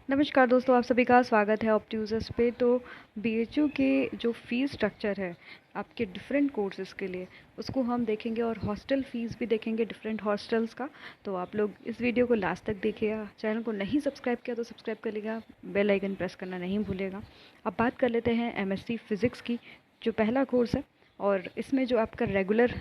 नमस्कार दोस्तों, आप सभी का स्वागत है ऑप्ट्यूजर्स पे। तो बीएचयू के जो फ़ीस स्ट्रक्चर है आपके डिफरेंट कोर्सेज़ के लिए, उसको हम देखेंगे और हॉस्टल फ़ीस भी देखेंगे डिफरेंट हॉस्टल्स का। तो आप लोग इस वीडियो को लास्ट तक देखिएगा। चैनल को नहीं सब्सक्राइब किया तो सब्सक्राइब कर लीजिएगा, बेल आइकन प्रेस करना नहीं भूलिएगा। अब बात कर लेते हैं एमएससी फ़िज़िक्स की, जो पहला कोर्स है। और इसमें जो आपका रेगुलर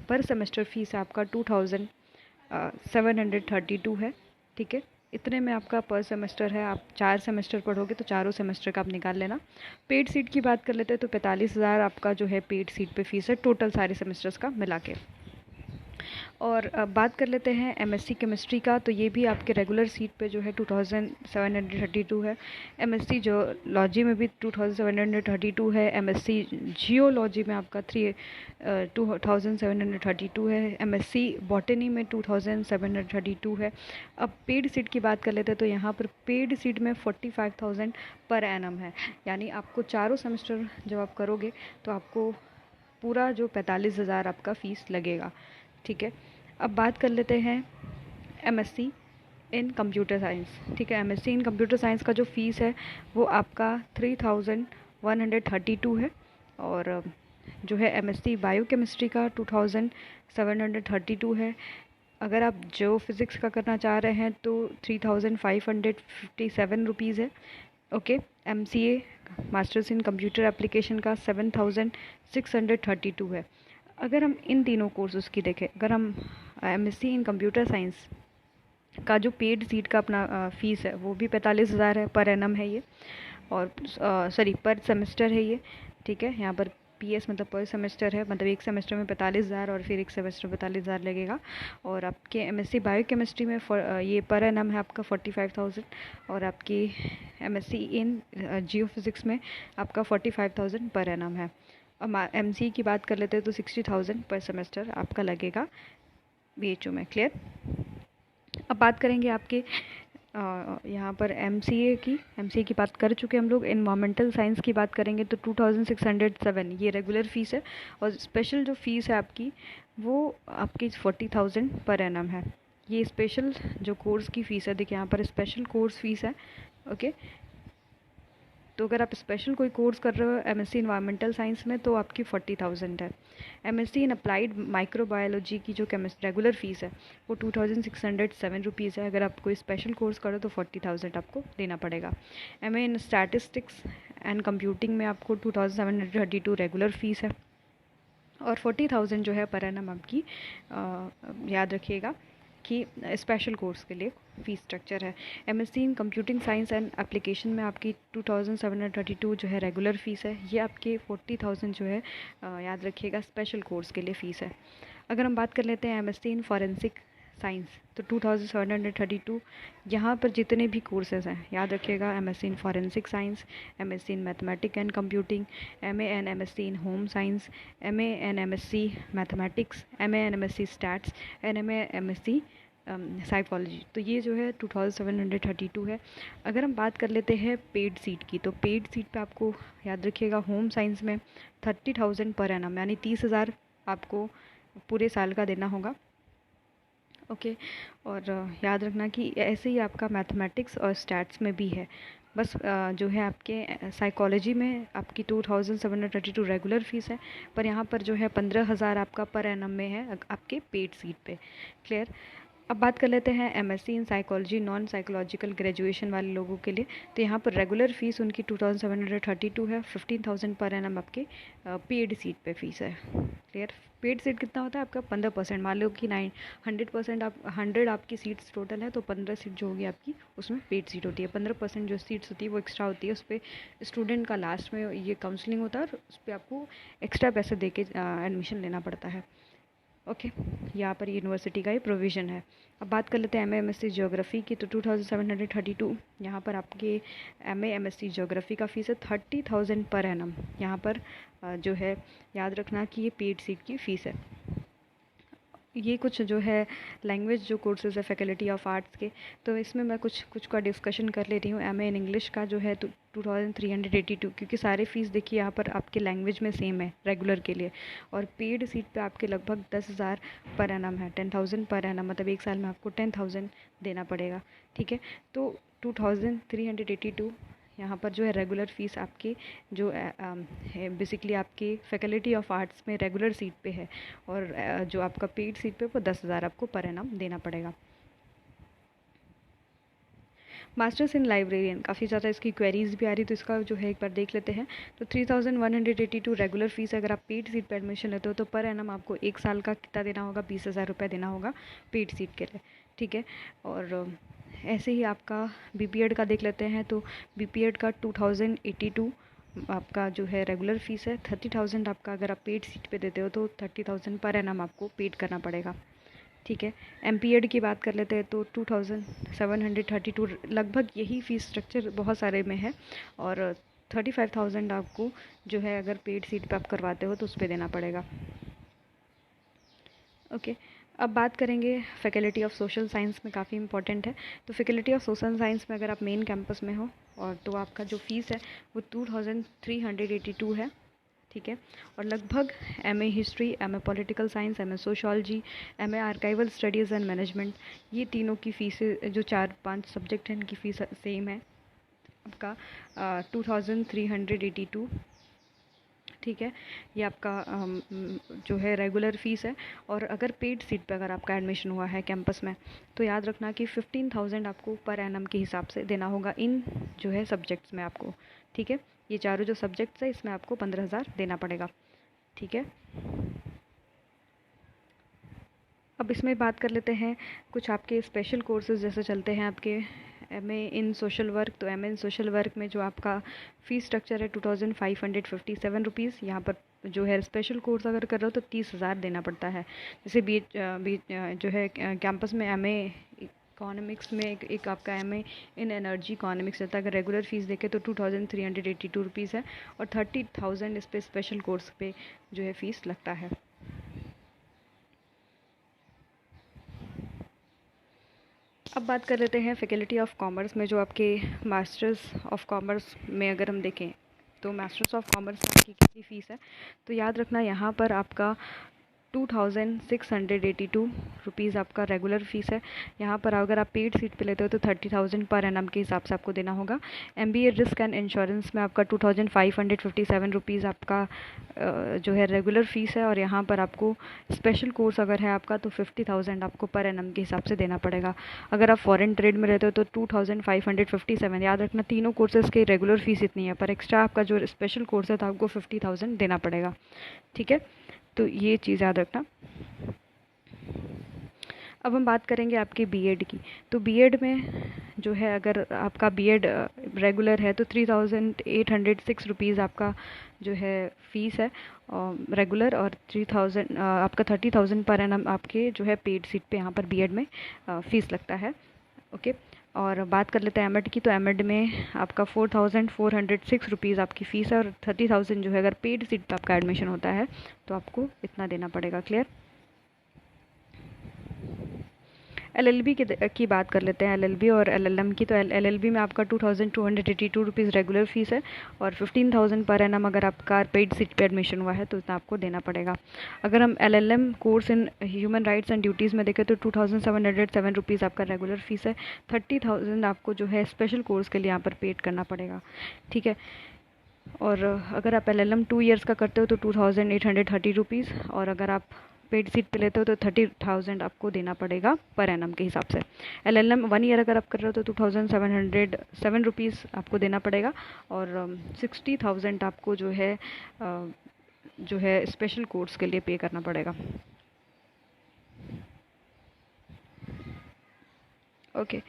पर सेमेस्टर फ़ीस है आपका 2732 है। ठीक है, इतने में आपका पर सेमेस्टर है। आप 4 सेमेस्टर पढ़ोगे तो चारों सेमेस्टर का आप निकाल लेना। पेड सीट की बात कर लेते हैं तो 45,000 आपका जो है पेड सीट पे फीस है, टोटल सारे सेमेस्टर्स का मिला के। और अब बात कर लेते हैं एमएससी केमिस्ट्री का, तो ये भी आपके रेगुलर सीट पे जो है 2732 है। एमएससी जियोलॉजी में भी 2732 है। एमएससी जियोलॉजी में आपका 2732 है। एमएससी बॉटनी में 2732 है। अब पेड सीट की बात कर लेते हैं तो यहाँ पर पेड सीट में 45,000 पर एनम है। यानी आपको चारों सेमेस्टर जब आप करोगे तो आपको पूरा जो 45,000 आपका फ़ीस लगेगा। ठीक है, अब बात कर लेते हैं एमएससी इन कंप्यूटर साइंस। ठीक है, एमएससी इन कंप्यूटर साइंस का जो फ़ीस है वो आपका 3,132 है। और जो है एमएससी बायो केमिस्ट्री का 2,732 है। अगर आप जो फिज़िक्स का करना चाह रहे हैं तो 3,557 रुपीज़ है। Okay, MCA masters in computer application का 7,632 है। अगर हम इन तीनों कोर्सेज़ की देखें, अगर हम एमएससी इन कंप्यूटर साइंस का जो पेड सीट का अपना फ़ीस है वो भी 45,000 है, पर एनम है ये। और सॉरी, पर सेमेस्टर है ये। ठीक है, यहाँ पर पीएस मतलब पर सेमेस्टर है, मतलब एक सेमेस्टर में 45,000 और फिर एक सेमेस्टर 45,000 लगेगा। और आपके एमएससी बायो केमिस्ट्री में ये पर एनम है आपका 45,000। और आपकी एमएससी इन जियो फिज़िक्स में आपका 45,000 पर एनम है। अब एमसी की बात कर लेते हैं तो 60,000 पर सेमेस्टर आपका लगेगा बीएचयू में। क्लियर। अब बात करेंगे आपके यहाँ पर एमसीए की बात कर चुके हम लोग। इन्वायरमेंटल साइंस की बात करेंगे तो 2,607 ये रेगुलर फ़ीस है। और स्पेशल जो फ़ीस है आपकी वो आपकी 40,000 पर एनम है। ये स्पेशल जो कोर्स की फ़ीस है, देखिए यहाँ पर स्पेशल कोर्स फ़ीस है। ओके, तो अगर आप स्पेशल कोई कोर्स कर रहे हो एमएससी इन्वायरमेंटल साइंस में तो आपकी 40,000 है। एमएससी इन अप्लाइड माइक्रोबायोलॉजी की जो रेगुलर फ़ीस है वो 2,607 रुपीज़ है। अगर आप कोई स्पेशल कोर्स करो तो 40,000 आपको देना पड़ेगा। MA in statistics and computing में आपको 2,732 रेगुलर फ़ीस है। और 40,000 जो है पर एनम आपकी याद रखिएगा कि स्पेशल कोर्स के लिए फ़ीस स्ट्रक्चर है। MSc in computing science and application में आपकी 2,732 जो है रेगुलर फ़ीस है। ये आपके 40,000 जो है याद रखिएगा स्पेशल कोर्स के लिए फ़ीस है। अगर हम बात कर लेते हैं एमएससी इन फॉरेंसिक साइंस तो 2,732। यहाँ पर जितने भी कोर्सेज हैं याद रखिएगा, MSc in forensic science, MSc in mathematics and computing, MA and MSc in home science, MA and MSc mathematics, MA and MSc stats and MA MSc psychology. तो ये जो है 2,732 है। अगर हम बात कर लेते हैं पेड सीट की, तो पेड सीट पे आपको याद रखिएगा होम साइंस में 30,000 पर एनम, यानी 30,000 आपको पूरे साल का देना होगा। ओके, और याद रखना कि ऐसे ही आपका मैथमेटिक्स और स्टैट्स में भी है। बस जो है आपके साइकोलॉजी में आपकी 2,732 रेगुलर फ़ीस है, पर यहाँ पर जो है 15,000 आपका पर एनम में है आपके पेड सीट पे। क्लियर। अब बात कर लेते हैं MSc in psychology non psychological graduation वाले लोगों के लिए। तो यहाँ पर रेगुलर फ़ीस उनकी 2,732 है। 15,000 पर एनम आपके पेड सीट पे फीस है। क्लियर। पेड सीट कितना होता है आपका 15%। मान लो कि 100% आप 100 आपकी सीट्स टोटल है तो 15 सीट जो होगी आपकी उसमें पेड सीट होती है। 15% जो सीट्स होती है वो एक्स्ट्रा होती है। उस पर स्टूडेंट का लास्ट में ये काउंसलिंग होता है और उस पर आपको एक्स्ट्रा पैसे दे के एडमिशन लेना पड़ता है। ओके, यहाँ पर यूनिवर्सिटी का ही प्रोविज़न है। अब बात कर लेते हैं एमए एमएससी ज्योग्राफी की, तो 2,732 यहाँ पर आपके एमए एमएससी ज्योग्राफी का फ़ीस है 30,000 पर एनम। यहाँ पर जो है याद रखना कि ये पेड सीट की फ़ीस है। ये कुछ जो है लैंग्वेज जो कोर्सेज़ है फैकल्टी ऑफ आर्ट्स के, तो इसमें मैं कुछ का डिस्कशन कर ले रही हूँ। एमए इन इंग्लिश का जो है 2382, क्योंकि सारे फ़ीस देखिए यहाँ पर आपके लैंग्वेज में सेम है रेगुलर के लिए। और पेड सीट पे आपके लगभग 10,000 पर एनम है, 10,000 पर एनम, मतलब एक साल में आपको 10,000 देना पड़ेगा। ठीक है, तो 2382 यहाँ पर जो है रेगुलर फ़ीस आपकी जो है बेसिकली आपकी फैकल्टी ऑफ आर्ट्स में रेगुलर सीट पे है, और जो आपका पेड सीट पे वो 10,000 आपको पर एनम देना पड़ेगा। मास्टर्स इन लाइब्रेरियन, काफ़ी ज़्यादा इसकी क्वेरीज भी आ रही, तो इसका जो है एक बार देख लेते हैं। तो 3,182 रेगुलर फीस। अगर आप पेड सीट पर एडमिशन लेते हो तो पर एनम आपको एक साल का कितना देना होगा, 20,000 रुपये देना होगा पेड सीट के लिए। ठीक है, और ऐसे ही आपका बीपीएड का देख लेते हैं। तो बीपीएड का 2,082 आपका जो है रेगुलर फ़ीस है। 30,000 आपका अगर आप पेड सीट पे देते हो तो 30,000 पर एनम आपको पेड करना पड़ेगा। ठीक है, एमपीएड की बात कर लेते हैं तो 2,732, लगभग यही फ़ीस स्ट्रक्चर बहुत सारे में है। और 35,000 आपको जो है अगर पेड सीट पे आप करवाते हो तो उस पर देना पड़ेगा। ओके, अब बात करेंगे फैकल्टी ऑफ सोशल साइंस में, काफ़ी इंपॉर्टेंट है। तो फैकल्टी ऑफ सोशल साइंस में अगर आप मेन कैंपस में हो और तो आपका जो फ़ीस है वो 2,382 है। ठीक है, और लगभग MA history, MA political science, MA sociology, MA archival studies and management, ये तीनों की फ़ीसें जो 4-5 सब्जेक्ट हैं इनकी फ़ीस सेम है आपका 2,382। ठीक है, ये आपका जो है रेगुलर फ़ीस है। और अगर पेड सीट पे अगर आपका एडमिशन हुआ है कैंपस में तो याद रखना कि 15,000 आपको पर एनम के हिसाब से देना होगा इन जो है सब्जेक्ट्स में आपको। ठीक है, ये चारों जो सब्जेक्ट्स है इसमें आपको 15,000 देना पड़ेगा। ठीक है, अब इसमें बात कर लेते हैं कुछ आपके स्पेशल कोर्सेज जैसे चलते हैं आपके एमए इन सोशल वर्क। तो एमए इन सोशल वर्क में जो आपका फ़ीस स्ट्रक्चर है 2,557 रुपीज़। यहाँ पर जो है स्पेशल कोर्स अगर कर रहे हो तो 30,000 देना पड़ता है। जैसे जो है कैंपस में एमए इकोनॉमिक्स में एक आपका एमए इन एनर्जी इकोनॉमिक्स रहता है। अगर रेगुलर फ़ीस देखें तो 2,382 रुपीज़ है, और 30,000 इस पर स्पेशल कोर्स पे जो है फ़ीस लगता है। अब बात कर लेते हैं फैकल्टी ऑफ कॉमर्स में, जो आपके मास्टर्स ऑफ कॉमर्स में अगर हम देखें तो मास्टर्स ऑफ कॉमर्स की कितनी फ़ीस है। तो याद रखना यहाँ पर आपका 2,682 रुपीज़ आपका रेगुलर फ़ीस है। यहाँ पर अगर आप पेड सीट पे लेते हो तो 30,000 पर एनम के हिसाब से आपको देना होगा। एमबीए रिस्क एंड इंश्योरेंस में आपका 2,557 रुपीज़ आपका जो है रेगुलर फ़ीस है। और यहाँ पर आपको स्पेशल कोर्स अगर है आपका तो 50,000 आपको पर एनम के हिसाब से देना पड़ेगा। अगर आप फॉरेन ट्रेड में रहते हो तो 2,557। याद रखना तीनों कोर्सेज़ की रेगुलर फ़ीस इतनी है, पर एक्स्ट्रा आपका जो स्पेशल कोर्स है तो आपको 50,000 देना पड़ेगा। ठीक है, तो ये चीज़ याद रखना। अब हम बात करेंगे आपके बीएड की। तो बीएड में जो है अगर आपका बीएड रेगुलर है तो 3,806 रुपीज़ आपका जो है फ़ीस है रेगुलर, और 3,000 आपका 30,000 पर एनम आपके जो है पेड सीट पे यहाँ पर बीएड में फ़ीस लगता है। ओके, और बात कर लेते हैं एमएड की। तो एमएड में आपका 4,406 रुपीज़ आपकी फ़ीस है, और 30,000 जो है अगर पेड सीट पर आपका एडमिशन होता है तो आपको इतना देना पड़ेगा। क्लियर। एलएलबी की बात कर लेते हैं, एलएलबी और एलएलएम की। तो एलएलबी में आपका 2,282 रुपीज़ रेगुलर फ़ीस है, और 15,000 पर एनम अगर आपका पेड सीट पे एडमिशन हुआ है तो इतना आपको देना पड़ेगा। अगर हम LLM course in human rights and duties में देखें तो 2,707 रुपीज़ आपका रेगुलर फ़ीस है। 30,000 आपको जो है स्पेशल कोर्स के लिए यहाँ पर पेड करना पड़ेगा। ठीक है, और अगर आप एलएलएम 2 ईयर्स का करते हो तो 2,830 रुपीज़, और अगर आप पेड सीट पे लेते हो तो 30,000 आपको देना पड़ेगा पर एनम के हिसाब से। एलएलएम 1 ईयर अगर आप कर रहे हो तो 2,707 रुपीज़ आपको देना पड़ेगा, और 60,000 आपको जो है स्पेशल कोर्स के लिए पे करना पड़ेगा। ओके,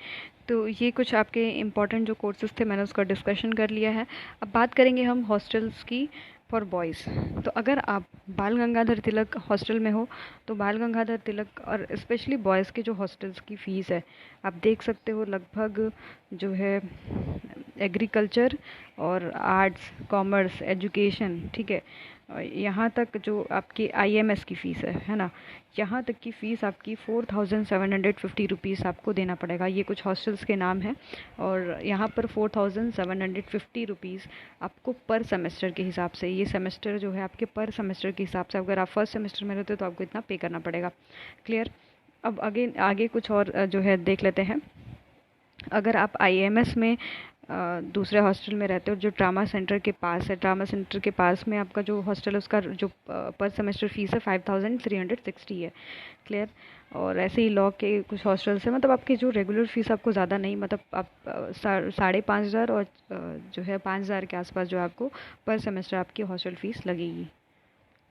तो ये कुछ आपके इम्पॉर्टेंट जो कोर्सेज़ थे मैंने उसका डिस्कशन कर लिया है। अब बात करेंगे हम हॉस्टल्स की फॉर बॉयज़। तो अगर आप बाल गंगाधर तिलक हॉस्टल में हो तो बाल गंगाधर तिलक और स्पेशली बॉयज़ के जो हॉस्टल्स की फ़ीस है आप देख सकते हो, लगभग जो है एग्रीकल्चर और आर्ट्स, कॉमर्स, एजुकेशन, ठीक है, यहाँ तक जो आपकी आईएमएस की फ़ीस है ना, यहाँ तक की फ़ीस आपकी 4750 रुपीज़ आपको देना पड़ेगा। ये कुछ हॉस्टल्स के नाम हैं और यहाँ पर 4750 रुपीज़ आपको पर सेमेस्टर के हिसाब से, ये सेमेस्टर जो है आपके पर सेमेस्टर के हिसाब से, अगर आप फर्स्ट सेमेस्टर में रहते हो तो आपको इतना पे करना पड़ेगा। क्लियर। अब आगे कुछ और जो है देख लेते हैं। अगर आप आईएमएस में दूसरे हॉस्टल में रहते हो जो ट्रामा सेंटर के पास है, ट्रामा सेंटर के पास में आपका जो हॉस्टल है उसका जो पर सेमेस्टर फ़ीस है 5360 है। क्लियर। और ऐसे ही लॉ के कुछ हॉस्टल्स हैं, मतलब आपकी जो रेगुलर फ़ीस आपको ज़्यादा नहीं, मतलब आप 5,500 और जो है 5,000 के आसपास जो आपको पर सेमेस्टर आपकी हॉस्टल फ़ीस लगेगी।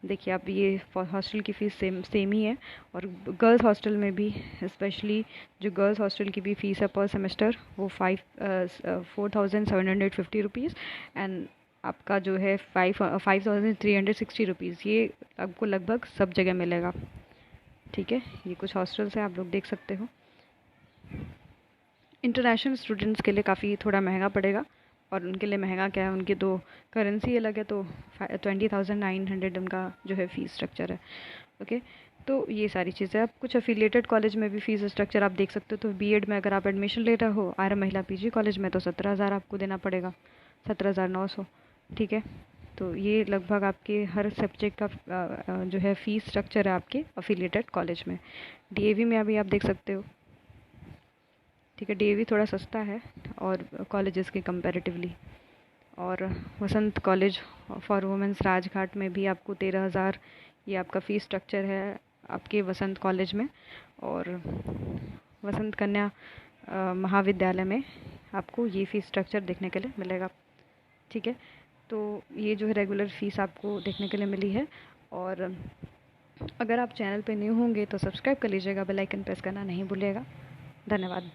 देखिए आप, ये हॉस्टल की फ़ीस सेम ही है। और गर्ल्स हॉस्टल में भी, स्पेशली जो गर्ल्स हॉस्टल की भी फ़ीस है पर सेमेस्टर वो 4750 रुपीज़, एंड आपका जो है 5360 रुपीज़, ये आपको लगभग सब जगह मिलेगा। ठीक है, ये कुछ हॉस्टल्स हैं, आप लोग देख सकते हो। इंटरनेशनल स्टूडेंट्स के लिए काफ़ी थोड़ा महंगा पड़ेगा, और उनके लिए महंगा क्या है, उनकी तो करेंसी अलग है, तो 20,900 उनका जो है फ़ीस स्ट्रक्चर है। ओके, तो ये सारी चीज़ें। आप कुछ एफिलिएटेड कॉलेज में भी फ़ीस स्ट्रक्चर आप देख सकते हो। तो बीएड में अगर आप एडमिशन ले रहे हो आर्य महिला पीजी कॉलेज में, तो 17,000 आपको देना पड़ेगा, 17,900। ठीक है, तो ये लगभग आपके हर सब्जेक्ट का जो है फ़ीस स्ट्रक्चर है आपके एफिलिएटेड कॉलेज में। डीएवी में अभी आप देख सकते हो। ठीक है, डीएवी थोड़ा सस्ता है और कॉलेजेस के कंपैरेटिवली। और वसंत कॉलेज फॉर वुमेंस राजघाट में भी आपको 13,000 ये आपका फ़ीस स्ट्रक्चर है आपके वसंत कॉलेज में। और वसंत कन्या महाविद्यालय में आपको ये फ़ीस स्ट्रक्चर देखने के लिए मिलेगा। ठीक है, तो ये जो है रेगुलर फ़ीस आपको देखने के लिए मिली है। और अगर आप चैनल पे न्यू होंगे तो सब्सक्राइब कर लीजिएगा, बेल आइकन प्रेस करना नहीं भूलिएगा। धन्यवाद।